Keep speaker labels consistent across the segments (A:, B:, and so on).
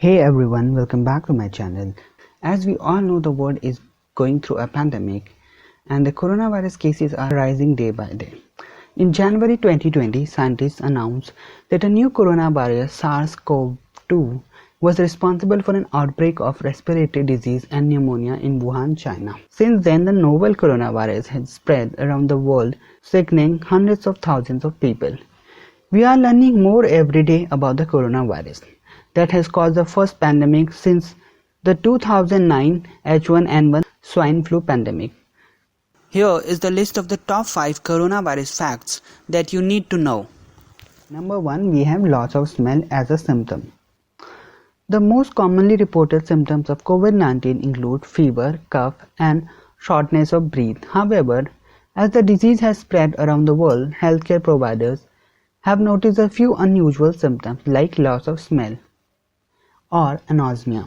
A: Hey everyone, welcome back to my channel. As we all know, the world is going through a pandemic and the coronavirus cases are rising day by day. In January 2020, scientists announced that a new coronavirus, SARS-CoV-2, was responsible for an outbreak of respiratory disease and pneumonia in Wuhan, China. Since then, the novel coronavirus has spread around the world, sickening hundreds of thousands of people. We are learning more every day about the coronavirus that has caused the first pandemic since the 2009 H1N1 swine flu pandemic. Here is the list of the top 5 coronavirus facts that you need to know. Number 1, we have loss of smell as a symptom. The most commonly reported symptoms of COVID-19 include fever, cough, and shortness of breath. However, as the disease has spread around the world, healthcare providers have noticed a few unusual symptoms like loss of smell or anosmia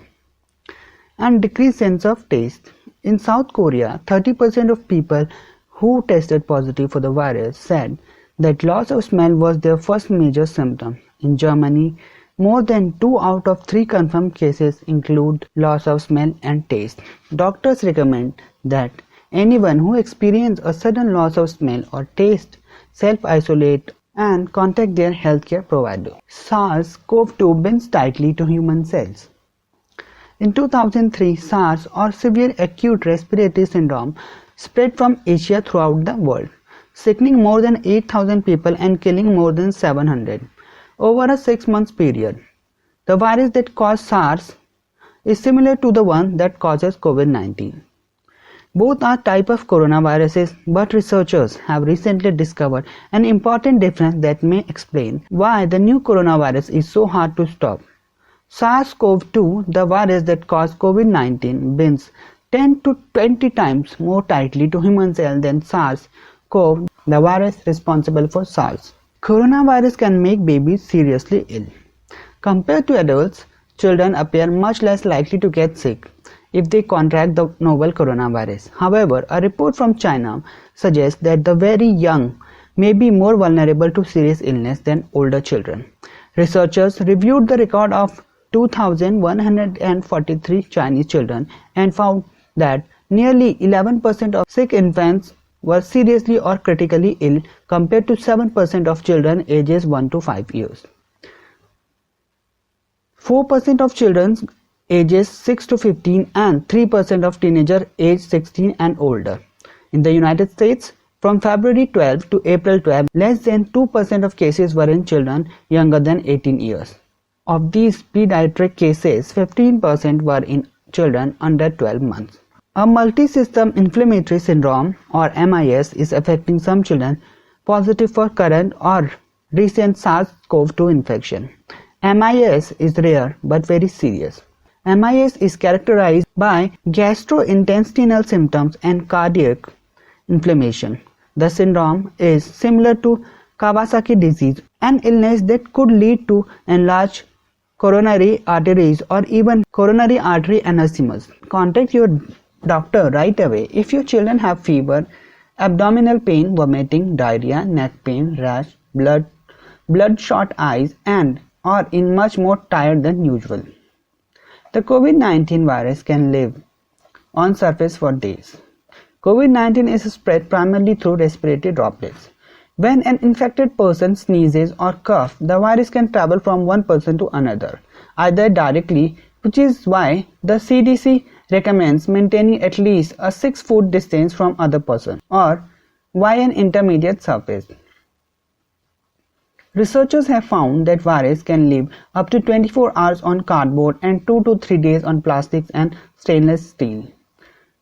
A: and decreased sense of taste. In South Korea, 30% of people who tested positive for the virus said that loss of smell was their first major symptom. In Germany, more than 2 out of 3 confirmed cases include loss of smell and taste. Doctors recommend that anyone who experiences a sudden loss of smell or taste self-isolate and contact their healthcare provider. SARS-CoV-2 binds tightly to human cells. In 2003, SARS or severe acute respiratory syndrome spread from Asia throughout the world, sickening more than 8,000 people and killing more than 700 over a 6-month period. The virus that caused SARS is similar to the one that causes COVID-19. Both are type of coronaviruses, but researchers have recently discovered an important difference that may explain why the new coronavirus is so hard to stop. SARS-CoV-2, the virus that caused COVID-19, binds 10 to 20 times more tightly to human cells than SARS-CoV, the virus responsible for SARS. Coronavirus can make babies seriously ill. Compared to adults, children appear much less likely to get sick if they contract the novel coronavirus. However, a report from China suggests that the very young may be more vulnerable to serious illness than older children. Researchers reviewed the record of 2,143 Chinese children and found that nearly 11% of sick infants were seriously or critically ill compared to 7% of children ages 1 to 5 years. 4% of children ages 6 to 15 and 3% of teenagers aged 16 and older. In the United States, from February 12 to April 12, less than 2% of cases were in children younger than 18 years. Of these pediatric cases, 15% were in children under 12 months. A multi-system inflammatory syndrome or MIS is affecting some children positive for current or recent SARS-CoV-2 infection. MIS is rare but very serious. MIS is characterized by gastrointestinal symptoms and cardiac inflammation. The syndrome is similar to Kawasaki disease, an illness that could lead to enlarged coronary arteries or even coronary artery aneurysms. Contact your doctor right away if your children have fever, abdominal pain, vomiting, diarrhea, neck pain, rash, bloodshot eyes, and are in much more tired than usual. The COVID-19 virus can live on surface for days. COVID-19 is spread primarily through respiratory droplets. When an infected person sneezes or coughs, the virus can travel from one person to another, either directly, which is why the CDC recommends maintaining at least a 6-foot distance from other person, or via an intermediate surface. Researchers have found that virus can live up to 24 hours on cardboard and 2 to 3 days on plastics and stainless steel.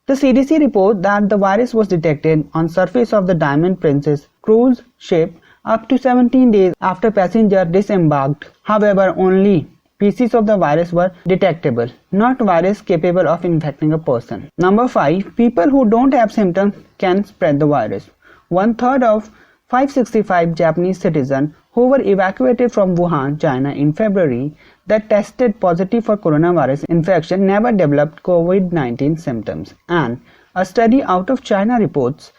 A: The CDC reports that the virus was detected on surface of the Diamond Princess cruise ship up to 17 days after passengers disembarked. However, only pieces of the virus were detectable, not virus capable of infecting a person. Number 5. People who don't have symptoms can spread the virus. 1/3 of 565 Japanese citizens who were evacuated from Wuhan, China in February that tested positive for coronavirus infection never developed COVID-19 symptoms, and a study out of China reports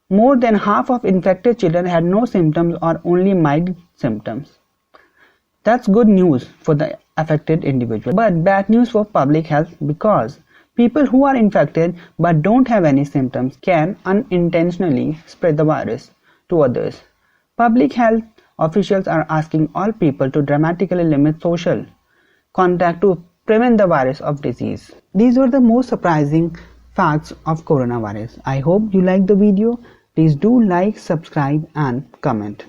A: more than half of infected children had no symptoms or only mild symptoms. That's good news for the affected individual, but bad news for public health because people who are infected but don't have any symptoms can unintentionally spread the virus to others. Public health officials are asking all people to dramatically limit social contact to prevent the virus of disease. These were the most surprising facts of coronavirus. I hope you liked the video. Please do like, subscribe and comment.